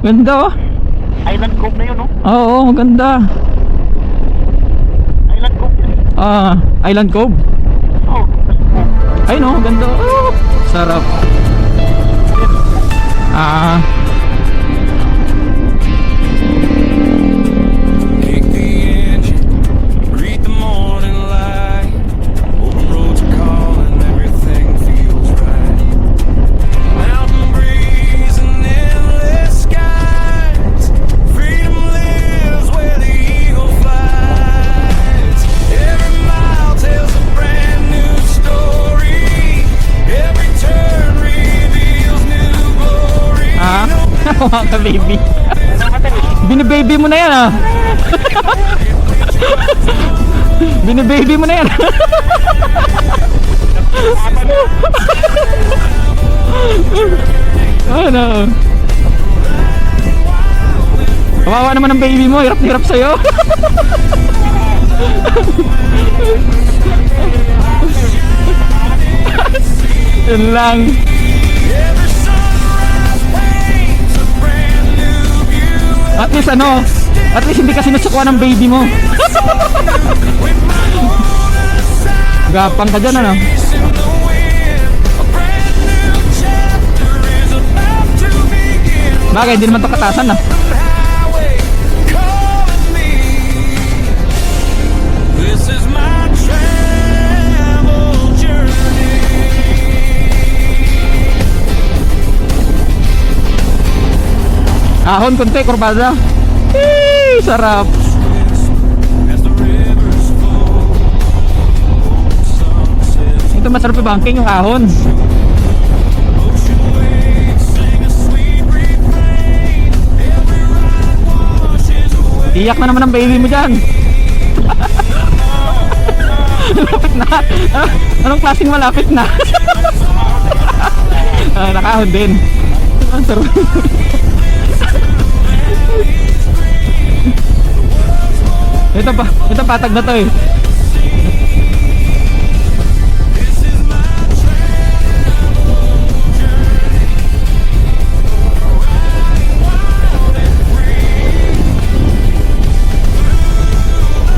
Ganda oh. Island Cove na yun, no? Oo, maganda. Island Cove yun. Island Cove. Oh, Ay no, ganda. Oh, sarap. Kick the engine, greet the morning light. Open roads are calling, everything feels right. Mountain breeze and endless skies. Freedom lives where the eagle flies. Every mile tells a brand new story. Every turn reveals new glory. Mga baby. Binibaby mo na yan ah. Binibaby mo na yan. Ano? Kawawa naman ang baby mo, hirap na hirap sa'yo. Yun lang. At least ano, at least hindi ka sinusukuan ng baby mo. Gapang ka dyan ano. Bagay, hindi naman ito katasan ah. This is my travel journey. Ahon, konti, kurbada. Sarap. As the rivers flow, sunsets, Ito masarap yung banking, yung ahon. ocean waves sing a sweet refrain. Every ride washes away. Iyak na naman ang baby mo dyan. Malapit na. Anong klaseng malapit na? Nakahon din. Ang sarap. Ito patag na to eh.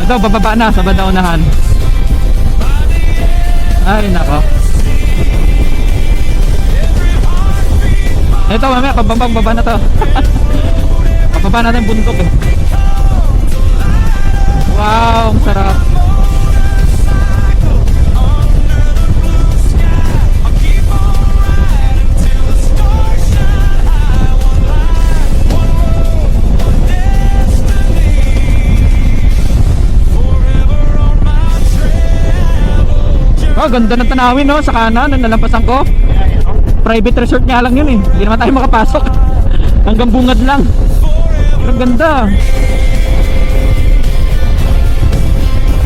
Ito bababa na sa bandang unahan. Ay nako. Ito mamaya pababa na to. Pababa natin yung bundok eh. Wow, ang sarap. Oh, ganda ng tanawin no, sa kanan, ang nalampasan ko. Private resort nga lang yun eh. Hindi naman tayo makapasok. Hanggang bungad lang. Pero ang ganda.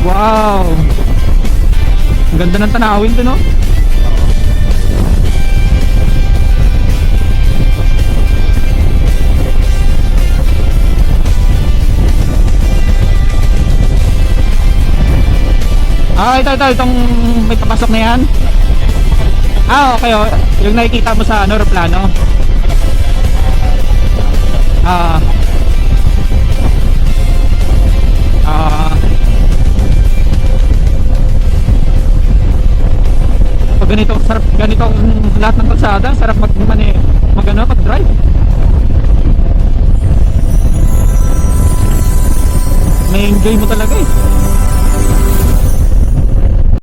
Wow. Ang ganda ng tanawin to no. Itong may papasok na yan. Okay oh. Yung nakikita mo sa ano, aeroplano. Pag ganito, sarap, ganito ang lahat ng kalsada, sarap mag-drive. May enjoy mo talaga eh.